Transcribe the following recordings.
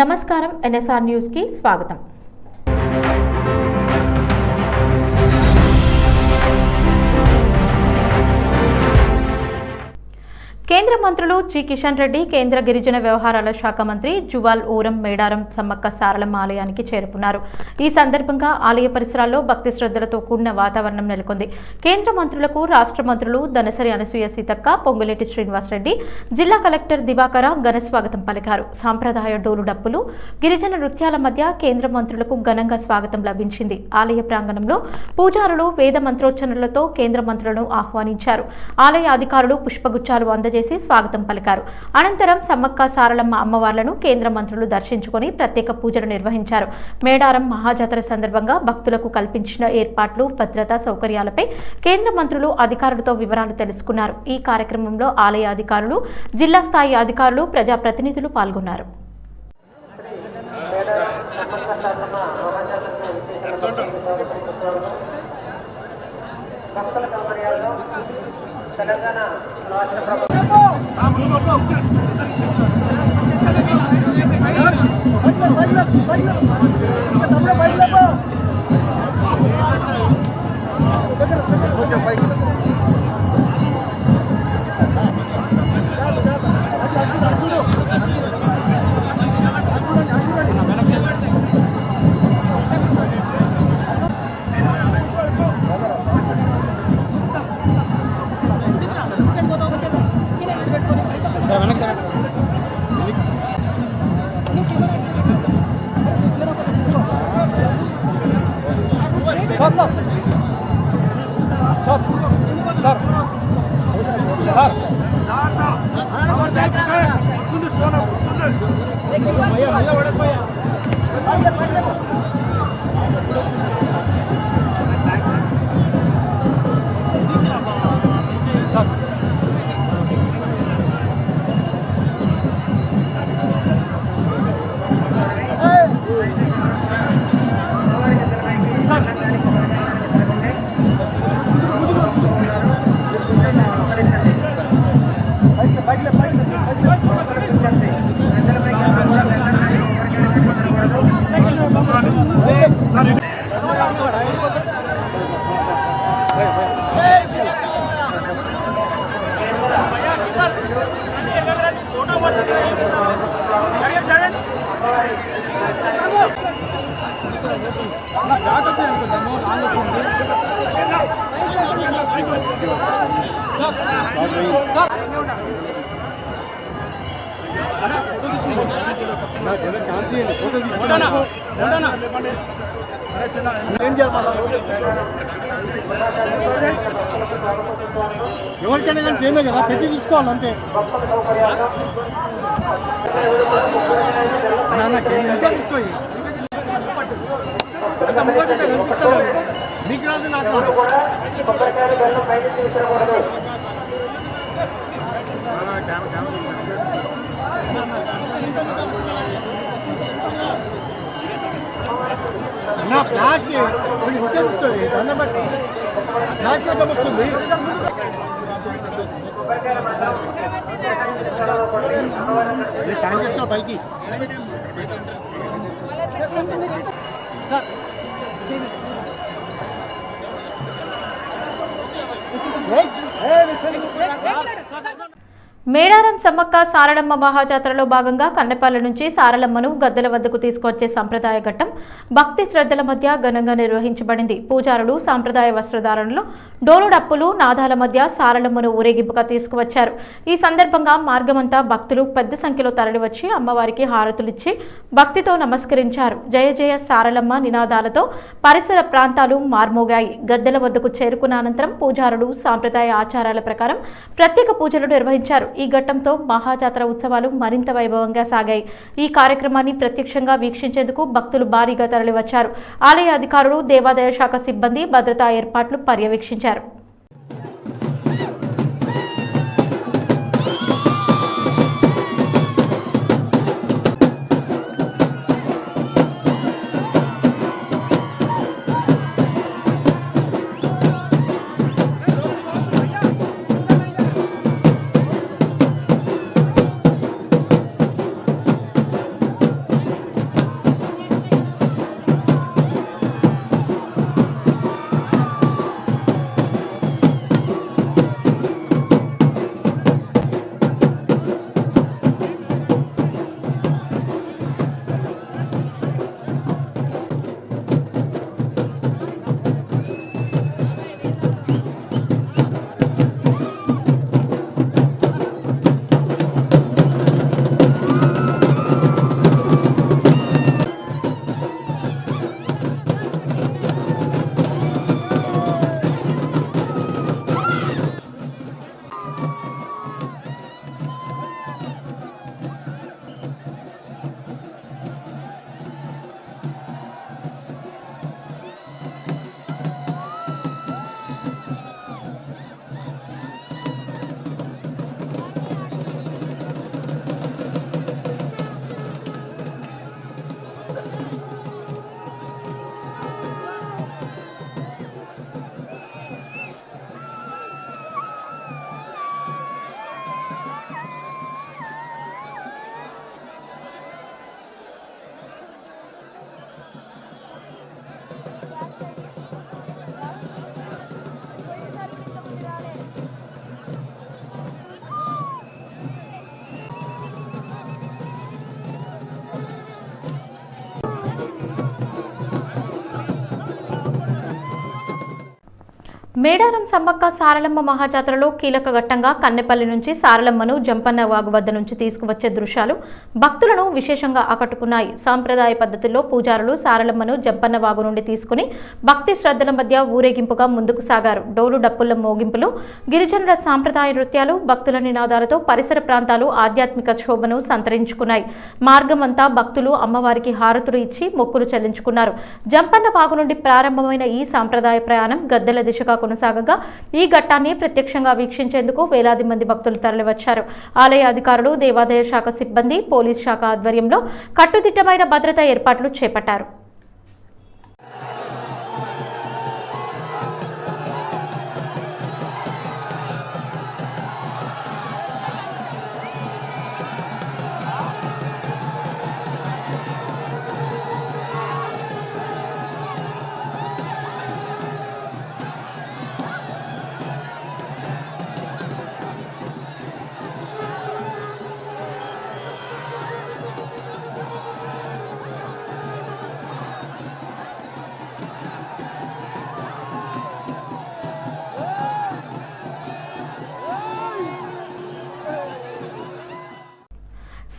నమస్కారం NSR news కి స్వాగతం। కేంద్ర మంత్రులు జి కిషన్ రెడ్డి, కేంద్ర గిరిజన వ్యవహారాల శాఖ మంత్రి జువాల్ ఓరం మేడారం సమ్మక్క సారలమ్మ ఆలయానికి చేరుకున్నారు। ఈ సందర్భంగా ఆలయ పరిసరాల్లో భక్తి శ్రద్ధలతో కూడిన వాతావరణం నెలకొంది। కేంద్ర మంత్రులకు రాష్ట్ర మంత్రులు దనసరి అనసూయ సీతక్క, పొంగులేటి శ్రీనివాసరెడ్డి, జిల్లా కలెక్టర్ దివాకర ఘన స్వాగతం పలికారు। సాంప్రదాయ డోలు డప్పులు, గిరిజన నృత్యాల మధ్య కేంద్ర మంత్రులకు ఘనంగా స్వాగతం లభించింది। ఆలయ ప్రాంగణంలో పూజారులు వేద మంత్రోచ్చరణలతో కేంద్ర మంత్రులను ఆహ్వానించారు। ఆలయ అధికారులు పుష్పగుచ్చాలు అందజేసి స్వాగతం పలికారు। అనంతరం సమ్మక్క సారలమ్మ అమ్మవార్లను కేంద్ర మంత్రులు దర్శించుకొని ప్రత్యేక పూజలు నిర్వహించారు। మేడారం మహాజాతర సందర్భంగా భక్తులకు కల్పించిన ఏర్పాట్లు, భద్రతా సౌకర్యాలపై కేంద్ర మంత్రులు అధికారులతో వివరాలు తెలుసుకున్నారు। ఈ కార్యక్రమంలో ఆలయ అధికారులు, జిల్లా స్థాయి అధికారులు, ప్రజాప్రతినిధులు పాల్గొన్నారు। తెలంగాణ రాష్ట్ర ప్రభుత్వం ఎవరికైనా కానీ ట్రైన్ కదా పెట్టి తీసుకోవాలంటే ఇంకా తీసుకోయి అంత ముందు కనిపిస్తాను మీకు రాదు నాకు నా ఫ్లాష్ కొంచెం ఉంటే తీసుకోండి దాన్ని బట్టి ఫ్లాష్ అడ్డం వస్తుంది ట్యాంక్ చేసుకో పైకి మేడారం సమ్మక్క సారలమ్మ మహాజాతరలో భాగంగా కన్నెపల్లి నుంచి సారలమ్మను గద్దెల వద్దకు తీసుకొచ్చే సంప్రదాయ ఘట్టం భక్తి శ్రద్ధల మధ్య ఘనంగా నిర్వహించబడింది। పూజారులు సాంప్రదాయ వస్త్రధారణలో డోలు డప్పులు నాదాల మధ్య సారలమ్మను ఊరేగింపుగా తీసుకువచ్చారు। ఈ సందర్భంగా మార్గమంతా భక్తులు పెద్ద సంఖ్యలో తరలివచ్చి అమ్మవారికి హారతులిచ్చి భక్తితో నమస్కరించారు। జయ జయ సారలమ్మ నినాదాలతో పరిసర ప్రాంతాలు మార్మోగాయి। గద్దెల వద్దకు చేరుకున్న అనంతరం పూజారులు సాంప్రదాయ ఆచారాల ప్రకారం ప్రత్యేక పూజలు నిర్వహించారు। ఈ ఘట్టంతో మహాజాతర ఉత్సవాలు మరింత వైభవంగా సాగాయి। ఈ కార్యక్రమాన్ని ప్రత్యక్షంగా వీక్షించేందుకు భక్తులు భారీగా తరలివచ్చారు। ఆలయ అధికారులు, దేవాదాయ శాఖ సిబ్బంది భద్రతా ఏర్పాట్లు పర్యవేక్షించారు। మేడారం సమ్మక్క సారలమ్మ మహాజాతరలో కీలక ఘట్టంగా కన్నెపల్లి నుంచి సారలమ్మను జంపన్న వాగు వద్ద నుంచి తీసుకువచ్చే దృశ్యాలు భక్తులను విశేషంగా ఆకట్టుకున్నాయి. సాంప్రదాయ పద్ధతుల్లో పూజారులు సారలమ్మను జంపన్న వాగు నుండి తీసుకుని భక్తి శ్రద్ధల మధ్య ఊరేగింపుగా ముందుకు సాగారు. డోలు డప్పుల మోగింపులు, గిరిజనుల సాంప్రదాయ నృత్యాలు, భక్తుల నినాదాలతో పరిసర ప్రాంతాలు ఆధ్యాత్మిక శోభను సంతరించుకున్నాయి. మార్గమంతా భక్తులు అమ్మవారికి హారతులు ఇచ్చి మొక్కులు చెల్లించుకున్నారు. జంపన్న వాగు నుండి ప్రారంభమైన ఈ సాంప్రదాయ ప్రయాణం గద్దెల దిశగా కొనసాగగా ఈ ఘట్టాన్ని ప్రత్యక్షంగా వీక్షించేందుకు వేలాది మంది భక్తులు తరలివచ్చారు. ఆలయ అధికారులు, దేవాదాయ శాఖ సిబ్బంది, పోలీస్ శాఖ ఆధ్వర్యంలో కట్టుదిట్టమైన భద్రతా ఏర్పాట్లు చేపట్టారు.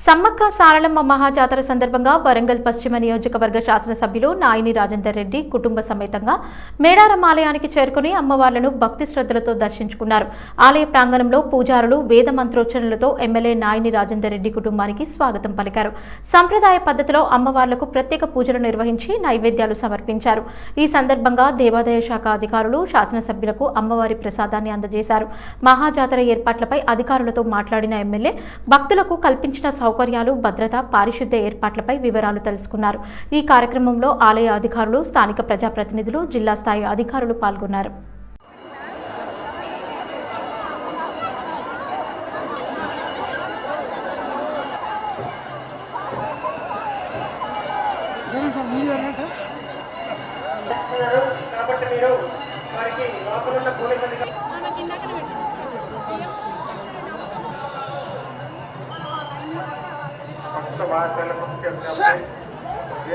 సమ్మక్క సారలమ్మ మహాజాతర సందర్భంగా వరంగల్ పశ్చిమ నియోజకవర్గ శాసనసభ్యులు నాయిని రాజేందర్ రెడ్డి కుటుంబ సమేతంగా మేడారం ఆలయానికి చేరుకుని అమ్మవార్లను భక్తి శ్రద్ధలతో దర్శించుకున్నారు. ఆలయ ప్రాంగణంలో పూజారులు వేద మంత్రోచ్చరణలతో ఎమ్మెల్యే నాయిని రాజేందర్ రెడ్డి కుటుంబానికి స్వాగతం పలికారు. సంప్రదాయ పద్ధతిలో అమ్మవార్లకు ప్రత్యేక పూజలు నిర్వహించి నైవేద్యాలు సమర్పించారు. ఈ సందర్భంగా దేవాదాయ శాఖ అధికారులు శాసనసభ్యులకు అమ్మవారి ప్రసాదాన్ని అందజేశారు. మహాజాతర ఏర్పాట్లపై అధికారులతో మాట్లాడిన ఎమ్మెల్యే భక్తులకు కల్పించిన సౌకర్యాలు, భద్రత, పారిశుద్ధ్య ఏర్పాట్లపై వివరాలు తెలుసుకున్నారు. ఈ కార్యక్రమంలో ఆలయ అధికారులు, స్థానిక ప్రజాప్రతినిధులు, జిల్లా స్థాయి అధికారులు పాల్గొన్నారు.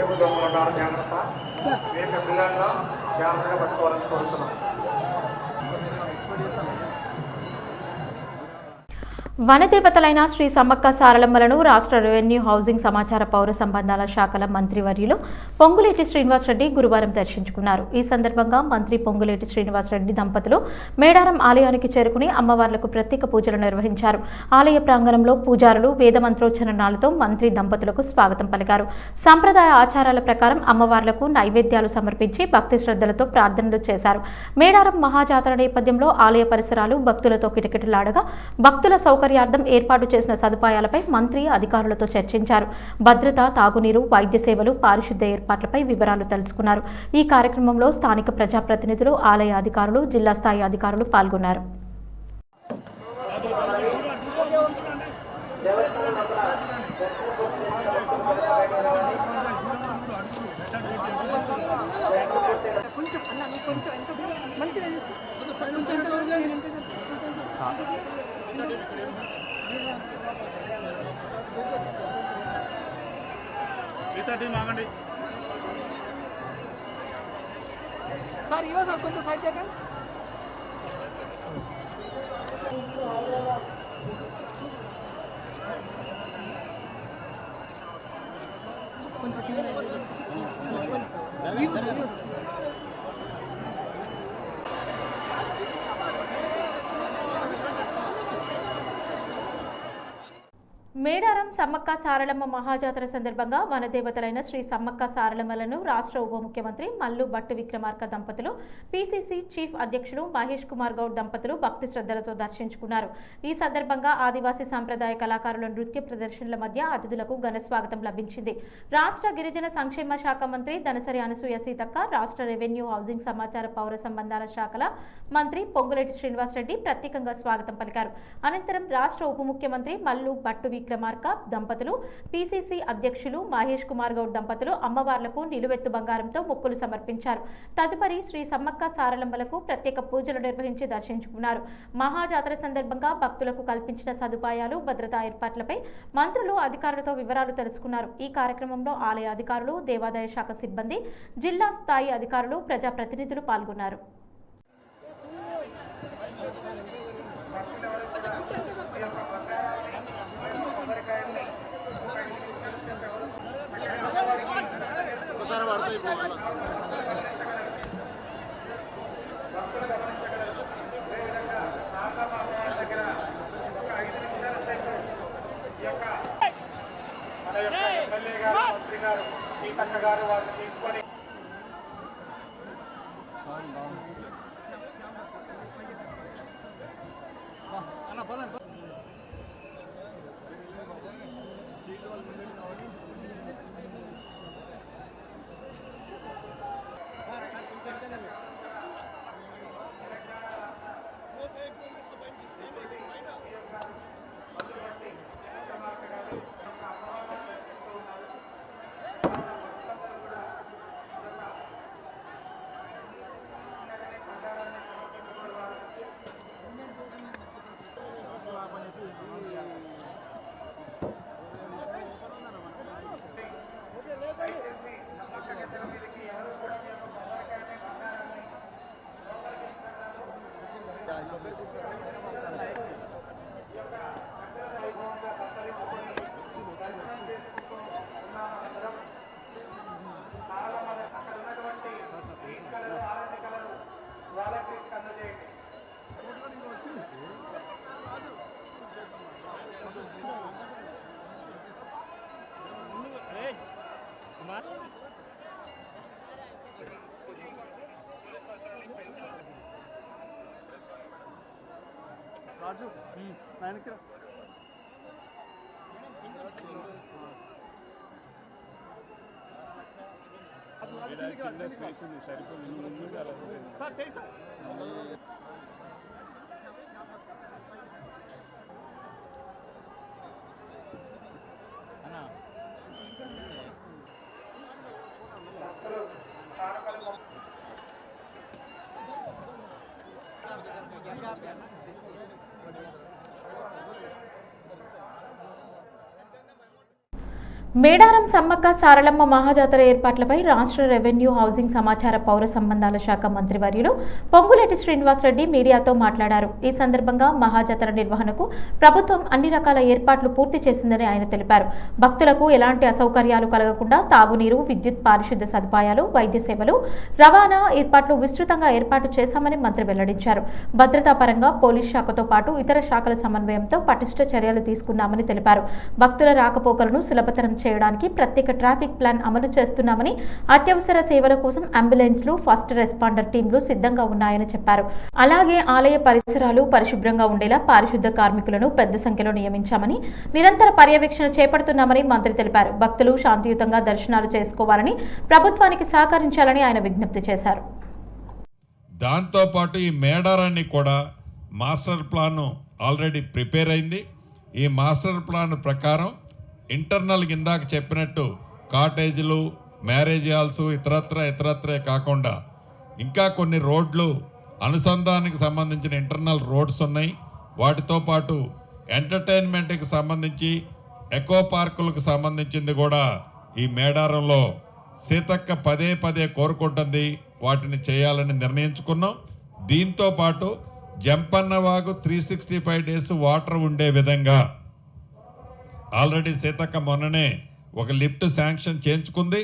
ఏమి దొంగలు ఉన్నారు జాగ్రత్త, మేము పిల్లల్లో జాగ్రత్తగా పట్టుకోవాలని కోరుతున్నాం. వనదేవతలైన శ్రీ సమ్మక్క సారలమ్మలను రాష్ట్ర రెవెన్యూ, హౌసింగ్, సమాచార, పౌర సంబంధాల శాఖల మంత్రివర్యులు పొంగులేటి శ్రీనివాసరెడ్డి గురువారం దర్శించుకున్నారు. ఈ సందర్భంగా మంత్రి పొంగులేటి శ్రీనివాసరెడ్డి దంపతులు మేడారం ఆలయానికి చేరుకుని అమ్మవార్లకు ప్రత్యేక పూజలు నిర్వహించారు. ఆలయ ప్రాంగణంలో పూజారులు వేద మంత్రోచ్చరణాలతో మంత్రి దంపతులకు స్వాగతం పలికారు. సంప్రదాయ ఆచారాల ప్రకారం అమ్మవార్లకు నైవేద్యాలు సమర్పించి భక్తి శ్రద్ధలతో ప్రార్థనలు చేశారు. మేడారం మహాజాతర నేపథ్యంలో ఆలయ పరిసరాలు భక్తులతో కిటకిటలాడగా భక్తుల సౌకర్యార్థం ఏర్పాటు చేసిన సదుపాయాలపై మంత్రి అధికారులతో చర్చించారు. భద్రత, తాగునీరు, వైద్య సేవలు, పారిశుద్ధ్య ఏర్పాట్లపై వివరాలు తెలుసుకున్నారు. ఈ కార్యక్రమంలో స్థానిక ప్రజాప్రతినిధులు, ఆలయ అధికారులు, జిల్లా స్థాయి అధికారులు పాల్గొన్నారు. మాగండి సార్ ఇవ్వ సార్ కొంచెం సైడ్ చేయండి. మేడారం సమ్మక్క సారలమ్మ మహాజాతర సందర్భంగా వనదేవతలైన శ్రీ సమ్మక్క సారలమ్మలను రాష్ట్ర ఉప ముఖ్యమంత్రి మల్లు భట్టు విక్రమార్క దంపతులు, పీసీసీ చీఫ్ అధ్యక్షులు మహేష్ కుమార్ గౌడ్ దంపతులు భక్తి శ్రద్ధలతో దర్శించుకున్నారు. ఈ సందర్భంగా ఆదివాసీ సంప్రదాయ కళాకారుల నృత్య ప్రదర్శనల మధ్య అతిథులకు ఘన స్వాగతం లభించింది. రాష్ట్ర గిరిజన సంక్షేమ శాఖ మంత్రి దనసరి అనసూయ సీతక్క, రాష్ట్ర రెవెన్యూ, హౌసింగ్, సమాచార, పౌర సంబంధాల శాఖల మంత్రి పొంగులేటి శ్రీనివాసరెడ్డి ప్రత్యేకంగా స్వాగతం పలికారు. అనంతరం రాష్ట్ర ఉప ముఖ్యమంత్రి మల్లు భట్టు విక్రమార్క దంపతులు, పీసీసీ అధ్యక్షులు మహేష్ కుమార్ గౌడ్ దంపతులు అమ్మవార్లకు నిలువెత్తు బంగారంతో మొక్కులు సమర్పించారు. తదుపరి శ్రీ సమ్మక్క సారలమ్మలకు ప్రత్యేక పూజలు నిర్వహించి దర్శించుకున్నారు. మహాజాతర సందర్భంగా భక్తులకు కల్పించిన సదుపాయాలు, భద్రతా ఏర్పాట్లపై మంత్రులు అధికారులతో వివరాలు తెలుసుకున్నారు. ఈ కార్యక్రమంలో ఆలయ అధికారులు, దేవాదాయ శాఖ సిబ్బంది, జిల్లా స్థాయి అధికారులు, ప్రజాప్రతినిధులు పాల్గొన్నారు. రాజు ఆయనకి చిన్న స్పేస్ ఉంది సరిపోయింది సార్ చేయి సార్ మేడారం సమ్మక్క సారలమ్మ మహాజాతర ఏర్పాట్లపై రాష్ట్ర రెవెన్యూ హౌసింగ్ సమాచార పౌర సంబంధాల శాఖ మంత్రివర్యులు పొంగులేటి శ్రీనివాసరెడ్డి మీడియాతో మాట్లాడారు. ఈ సందర్భంగా మహాజాతర నిర్వహణకు ప్రభుత్వం అన్ని రకాల ఏర్పాట్లు పూర్తి చేసిందని ఆయన తెలిపారు. భక్తులకు ఎలాంటి అసౌకర్యాలు కలగకుండా తాగునీరు, విద్యుత్, పారిశుద్ధ్య సదుపాయాలు, వైద్య సేవలు, రవాణా ఏర్పాట్లు విస్తృతంగా ఏర్పాటు చేశామని మంత్రి వెల్లడించారు. భద్రతా పరంగా పోలీస్ శాఖతో పాటు ఇతర శాఖల సమన్వయంతో పటిష్ట చర్యలు తీసుకున్నామని తెలిపారు. భక్తుల రాకపోకలను సులభతరం చేయడానికి ప్రత్యేక ట్రాఫిక్ ప్లాన్ అమలు చేస్తున్నామని, అత్యవసర సేవల కోసం అంబులెన్స్లు, ఫస్ట్ రెస్పాండర్ టీంలు సిద్ధంగా ఉన్నాయని చెప్పారు. అలాగే ఆలయ పరిసరాలు పరిశుభ్రంగా ఉండేలా పారిశుద్ధ కార్మికులను పెద్ద సంఖ్యలో నియమించామని, నిరంతర పర్యవేక్షణ చేపడుతున్నామని మంత్రి తెలిపారు. భక్తులు శాంతియుతంగా దర్శనాలు చేసుకోవాలని, ప్రభుత్వానికి సహకరించాలని ఆయన విజ్ఞప్తి చేశారు. దాంతోపాటు ఈ మేడారాన్ని కూడా మాస్టర్ ప్లాన్ ఆల్రెడీ ప్రిపేర్ అయింది. ఈ మాస్టర్ ప్లాన్ ప్రకారం ఇంటర్నల్ ఇందాక చెప్పినట్టు కాటేజీలు, మ్యారేజ్ హాల్స్, ఇతరత్రే కాకుండా ఇంకా కొన్ని రోడ్లు అనుసంధానానికి సంబంధించిన ఇంటర్నల్ రోడ్స్ ఉన్నాయి. వాటితో పాటు ఎంటర్టైన్మెంట్కి సంబంధించి ఎకో పార్కులకు సంబంధించింది కూడా ఈ మేడారంలో సీతక్క పదే కోరుకుంటుంది. వాటిని చేయాలని నిర్ణయించుకున్నాం. దీంతో పాటు జంపన్నవాగు 365 డేస్ వాటర్ ఉండే విధంగా ఆల్రెడీ సీతక్క మొన్ననే ఒక లిఫ్ట్ శాంక్షన్ చేయించుకుంది.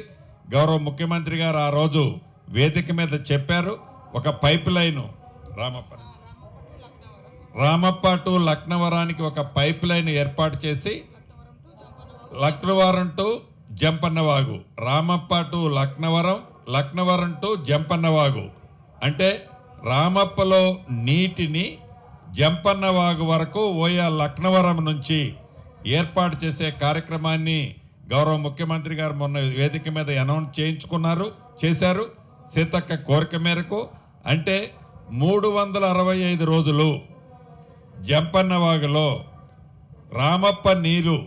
గౌరవ ముఖ్యమంత్రి గారు ఆ రోజు వేదిక మీద చెప్పారు. ఒక పైప్ లైన్ రామప్ప టు లక్నవరానికి ఒక పైప్ లైన్ ఏర్పాటు చేసి Laknavaram to Jampanna Vagu, Ramappa to Laknavaram to Jampanna Vagu, అంటే రామప్పలో నీటిని జంపన్నవాగు వరకు ఓయా లక్నవరం నుంచి ఏర్పాటు చేసే కార్యక్రమాన్ని గౌరవ ముఖ్యమంత్రి గారు మొన్న వేదిక మీద అనౌన్స్ చేశారు. సీతక్క కోరిక మేరకు అంటే 365 రోజులు జంపన్నవాగులో రామప్ప నీరు,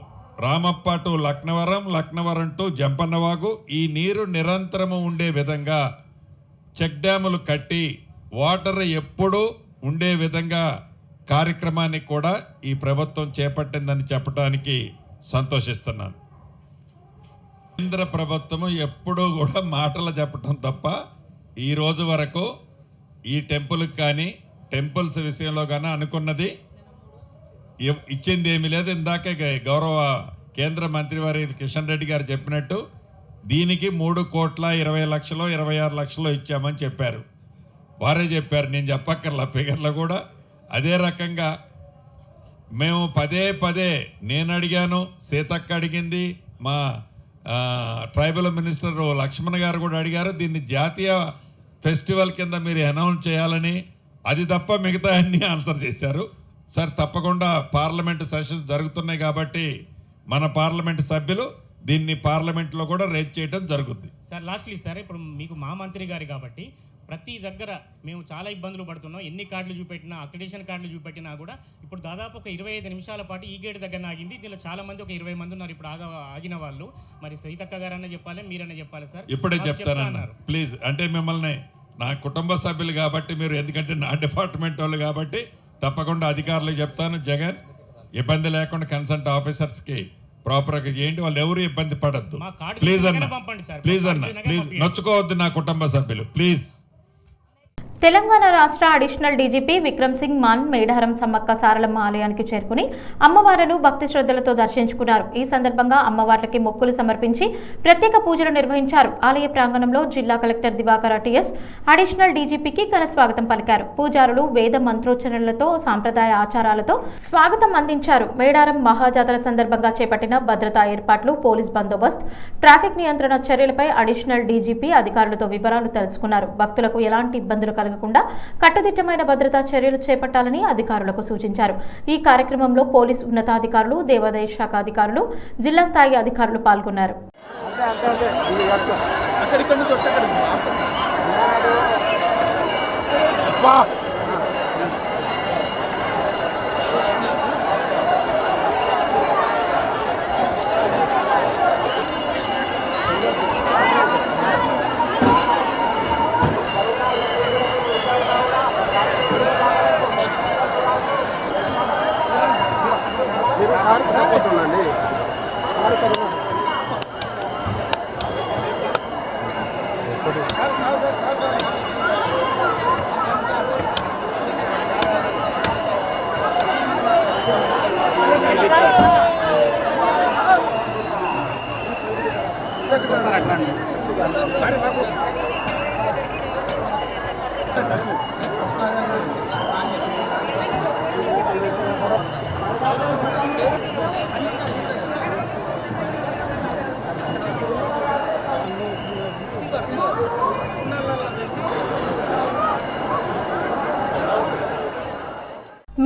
రామప్ప టు లక్నవరం టు జంపన్నవాగు, ఈ నీరు నిరంతరము ఉండే విధంగా చెక్ డ్యాములు కట్టి వాటర్ ఎప్పుడూ ఉండే విధంగా కార్యక్రమాన్ని కూడా ఈ ప్రభుత్వం చేపట్టిందని చెప్పడానికి సంతోషిస్తున్నాను. కేంద్ర ప్రభుత్వం ఎప్పుడూ కూడా మాటలు చెప్పటం తప్ప ఈ రోజు వరకు ఈ టెంపుల్కి కానీ టెంపుల్స్ విషయంలో కానీ అనుకున్నది ఇచ్చింది ఏమీ లేదు. ఇందాకే గౌరవ కేంద్ర మంత్రివారి కిషన్ రెడ్డి గారు చెప్పినట్టు దీనికి 3,20,00,000 26 లక్షలు ఇచ్చామని చెప్పారు. వారే చెప్పారు, నేను చెప్పక్కర్లా. ఫిగర్లో కూడా అదే రకంగా మేము పదే నేను అడిగాను, సీతక్క అడిగింది, మా ట్రైబల్ మినిస్టర్ లక్ష్మణ్ గారు కూడా అడిగారు. దీన్ని జాతీయ ఫెస్టివల్ కింద మీరు అనౌన్స్ చేయాలని. అది తప్ప మిగతా అన్ని ఆన్సర్ చేశారు. సార్ తప్పకుండా పార్లమెంటు సెషన్స్ జరుగుతున్నాయి కాబట్టి మన పార్లమెంటు సభ్యులు దీన్ని పార్లమెంట్లో కూడా రేజ్ చేయడం జరుగుద్ది. సార్ లాస్ట్లీ సార్, ఇప్పుడు మీకు మా మంత్రి గారు కాబట్టి ప్రతి దగ్గర మేము చాలా ఇబ్బందులు పడుతున్నాం. ఎన్ని కార్డులు చూపెట్టినా, అక్రిడేషన్ కార్డులు చూపెట్టినా కూడా ఇప్పుడు దాదాపు ఒక 25 నిమిషాల పాటు ఈ గేట్ దగ్గర ఆగింది. దీనిలో చాలా మంది ఒక 20 మంది ఉన్నారు ఇప్పుడు ఆగిన వాళ్ళు. మరి సీతక్క గారన్నా చెప్పాలి, మీరన్నా చెప్పాలి సార్. ఇప్పుడే చెప్తానన్నారు ప్లీజ్. అంటే మిమ్మల్ని నా కుటుంబ సభ్యులు కాబట్టి మీరు, ఎందుకంటే నా డిపార్ట్మెంట్ వాళ్ళు కాబట్టి తప్పకుండా అధికారులకు చెప్తాను. జగన్ ఇబ్బంది లేకుండా కన్సల్ట్ ఆఫీసర్స్కి ప్రాపర్గా చేయండి, వాళ్ళు ఎవరు ఇబ్బంది పడద్దు. ప్లీజ్ అన్న, ప్లీజ్ నొచ్చుకోవద్దు నా కుటుంబ సభ్యులు, ప్లీజ్. తెలంగాణ రాష్ట్ర అడిషనల్ డీజీపీ విక్రమ్ సింగ్ మాన్ మేడారం సమ్మక్క సారలమ్మ ఆలయానికి చేరుకుని అమ్మవార్లను భక్తి శ్రద్ధలతో దర్శించుకున్నారు. ఈ సందర్భంగా అమ్మవార్లకి మొక్కులు సమర్పించి ప్రత్యేక పూజలు నిర్వహించారు. ఆలయ ప్రాంగణంలో జిల్లా కలెక్టర్ దివాకర్ టిఎస్ అడిషనల్ డీజీపీకి ఘన స్వాగతం పలికారు. పూజారులు వేద మంత్రోచ్చరణలతో సాంప్రదాయ ఆచారాలతో స్వాగతం అందించారు. మేడారం మహాజాతర సందర్భంగా చేపట్టిన భద్రతా ఏర్పాట్లు, పోలీస్ బందోబస్తు, ట్రాఫిక్ నియంత్రణ చర్యలపై అడిషనల్ డీజీపీ అధికారులతో వివరాలు తెలుసుకున్నారు. భక్తులకు ఎలాంటి ఇబ్బందులు కలగకుండా కట్టుదిట్టమైన భద్రతా చర్యలు చేపట్టాలని అధికారులకు సూచించారు. ఈ కార్యక్రమంలో పోలీసు ఉన్నతాధికారులు, దేవాదాయ శాఖ అధికారులు, జిల్లా స్థాయి అధికారులు పాల్గొన్నారు.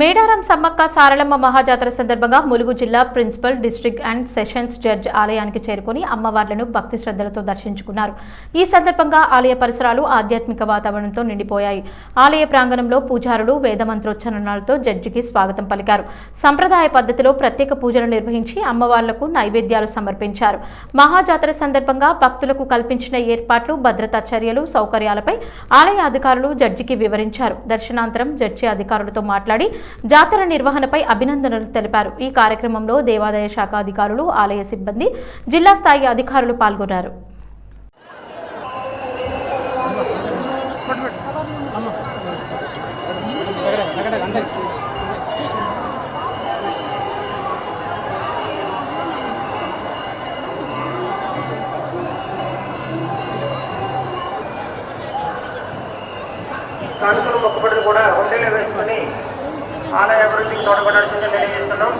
మేడారం సమ్మక్క సారలమ్మ మహాజాతర సందర్భంగా ములుగు జిల్లా principal, district and sessions judge ఆలయానికి చేరుకుని అమ్మవార్లను భక్తి శ్రద్ధలతో దర్శించుకున్నారు. ఈ సందర్భంగా ఆలయ పరిసరాలు ఆధ్యాత్మిక వాతావరణంతో నిండిపోయాయి. ఆలయ ప్రాంగణంలో పూజారులు వేద మంత్రోచ్చరణలతో జడ్జికి స్వాగతం పలికారు. సంప్రదాయ పద్ధతిలో ప్రత్యేక పూజలు నిర్వహించి అమ్మవార్లకు నైవేద్యాలు సమర్పించారు. మహాజాతర సందర్భంగా భక్తులకు కల్పించిన ఏర్పాట్లు, భద్రతా చర్యలు, సౌకర్యాలపై ఆలయ అధికారులు జడ్జికి వివరించారు. దర్శనాంతరం జడ్జి అధికారులతో మాట్లాడి జాతర నిర్వహణపై అభినందనలు తెలిపారు. ఈ కార్యక్రమంలో దేవాదాయ శాఖ అధికారులు, ఆలయ సిబ్బంది, జిల్లా స్థాయి అధికారులు పాల్గొన్నారు. కానుకలు మొక్కుబడులు కూడా ఉండేలా వేసుకుని ఆలయ అభివృద్ధికి తోడ్పడాల్సిందిగా తెలియజేస్తున్నాం.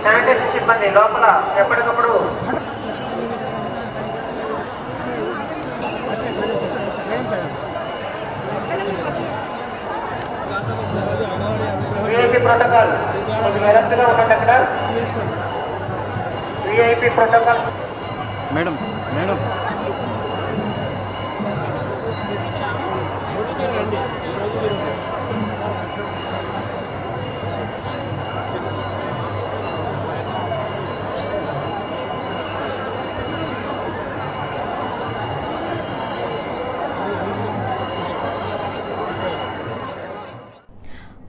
శానిటేషన్ సిబ్బంది లోపల ఎప్పటికప్పుడు విఐపి ప్రోటోకాల్ వెనక్గా ఉండండి. అక్కడ విఐపి ప్రోటోకాల్ మేడం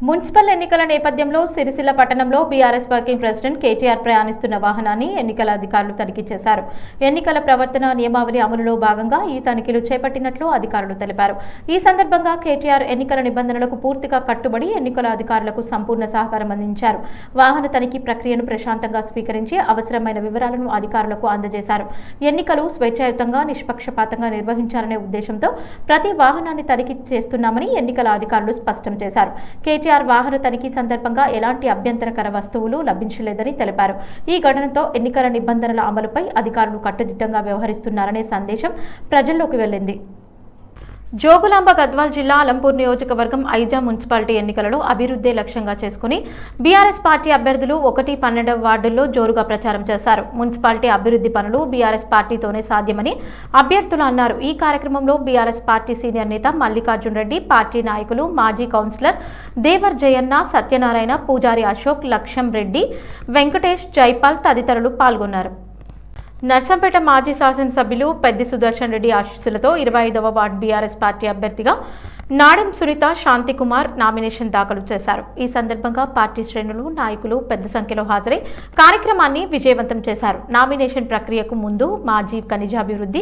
మున్సిపల్ ఎన్నికల నేపథ్యంలో సిరిసిల్ల పట్టణంలో బీఆర్ఎస్ వర్కింగ్ ప్రెసిడెంట్ కేటీఆర్ ప్రయాణిస్తున్న వాహనాన్ని ఎన్నికల అధికారులు తనిఖీ చేశారు. ఎన్నికల ప్రవర్తన నియమావళి అమలులో భాగంగా ఈ తనిఖీలు చేపట్టినట్లు అధికారులు తెలిపారు. ఈ సందర్భంగా కేటీఆర్ ఎన్నికల నిబంధనలకు పూర్తిగా కట్టుబడి ఎన్నికల అధికారులకు సంపూర్ణ సహకారం అందించారు. వాహన తనిఖీ ప్రక్రియను ప్రశాంతంగా స్వీకరించి అవసరమైన వివరాలను అధికారులకు అందజేశారు. ఎన్నికలు స్వేచ్ఛాయుతంగా, నిష్పక్షపాతంగా నిర్వహించాలనే ఉద్దేశంతో ప్రతి వాహనాన్ని తనిఖీ చేస్తున్నామని ఎన్నికల అధికారులు స్పష్టం చేశారు. కేటీఆర్ వాహన తనిఖీ సందర్భంగా ఎలాంటి అభ్యంతరకర వస్తువులు లభించలేదని తెలిపారు. ఈ ఘటనతో ఎన్నికల నిబంధనల అమలుపై అధికారులు కట్టుదిట్టంగా వ్యవహరిస్తున్నారనే సందేశం ప్రజల్లోకి వెళ్లింది. జోగులాంబ గద్వాల్ జిల్లా అలంపూర్ నియోజకవర్గం ఐజా మున్సిపాలిటీ ఎన్నికలలో అభివృద్ధి లక్ష్యంగా చేసుకుని బీఆర్ఎస్ పార్టీ అభ్యర్థులు 1-12 వార్డుల్లో జోరుగా ప్రచారం చేశారు. మున్సిపాలిటీ అభివృద్ధి పనులు బీఆర్ఎస్ పార్టీతోనే సాధ్యమని అభ్యర్థులు అన్నారు. ఈ కార్యక్రమంలో బీఆర్ఎస్ పార్టీ సీనియర్ నేత మల్లికార్జున్ రెడ్డి, పార్టీ నాయకులు, మాజీ కౌన్సిలర్ దేవర్ జయన్న, సత్యనారాయణ, పూజారి అశోక్, లక్ష్యం రెడ్డి, వెంకటేష్, జైపాల్ తదితరులు పాల్గొన్నారు. నర్సంపేట మాజీ శాసనసభ్యులు పెద్ది సుదర్శన్ రెడ్డి ఆశీస్సులతో 25వ వార్డు బీఆర్ఎస్ పార్టీ అభ్యర్థిగా నాడెం సునీత శాంతికుమార్ నామినేషన్ దాఖలు చేశారు. ఈ సందర్భంగా పార్టీ శ్రేణులు, నాయకులు పెద్ద సంఖ్యలో హాజరై కార్యక్రమాన్ని విజయవంతం చేశారు. నామినేషన్ ప్రక్రియకు ముందు మాజీ ఖనిజాభివృద్ధి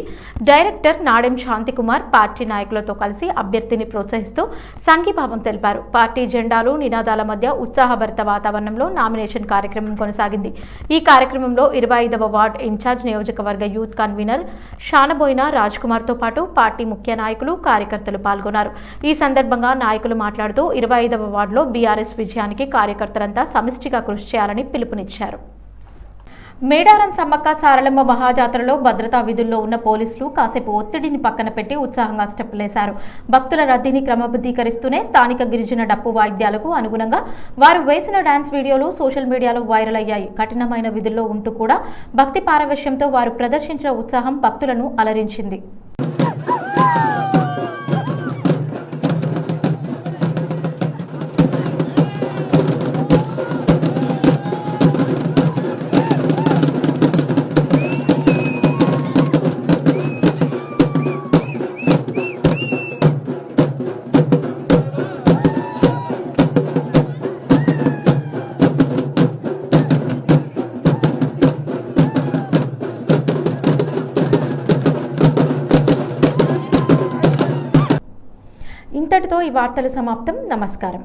డైరెక్టర్ నాడెం శాంతికుమార్ పార్టీ నాయకులతో కలిసి అభ్యర్థిని ప్రోత్సహిస్తూ సంఘీభావం తెలిపారు. పార్టీ జెండాలు, నినాదాల మధ్య ఉత్సాహభరిత వాతావరణంలో నామినేషన్ కార్యక్రమం కొనసాగింది. ఈ కార్యక్రమంలో 25వ వార్డు ఇన్ఛార్జ్, నియోజకవర్గ యూత్ కన్వీనర్ షానబోయిన రాజ్ కుమార్తో పాటు పార్టీ ముఖ్య నాయకులు, కార్యకర్తలు పాల్గొన్నారు. ఈ సందర్భంగా నాయకులు మాట్లాడుతూ 25వ వార్డులో బీఆర్ఎస్ విజయానికి కార్యకర్తలంతా సమిష్టిగా కృషి చేయాలని పిలుపునిచ్చారు. మేడారం సమ్మక్క సారలమ్మ మహాజాతరలో భద్రతా విధుల్లో ఉన్న పోలీసులు కాసేపు ఒత్తిడిని పక్కన పెట్టి ఉత్సాహంగా స్టెప్పులేశారు. భక్తుల రద్దీని క్రమబద్ధీకరిస్తూనే స్థానిక గిరిజన డప్పు వాయిద్యాలకు అనుగుణంగా వారు వేసిన డాన్స్ వీడియోలు సోషల్ మీడియాలో వైరల్ అయ్యాయి. కఠినమైన విధుల్లో ఉంటూ కూడా భక్తి పారవశ్యంతో వారు ప్రదర్శించిన ఉత్సాహం భక్తులను అలరించింది. ఇంతటితో ఈ వార్తలు సమాప్తం. నమస్కారం.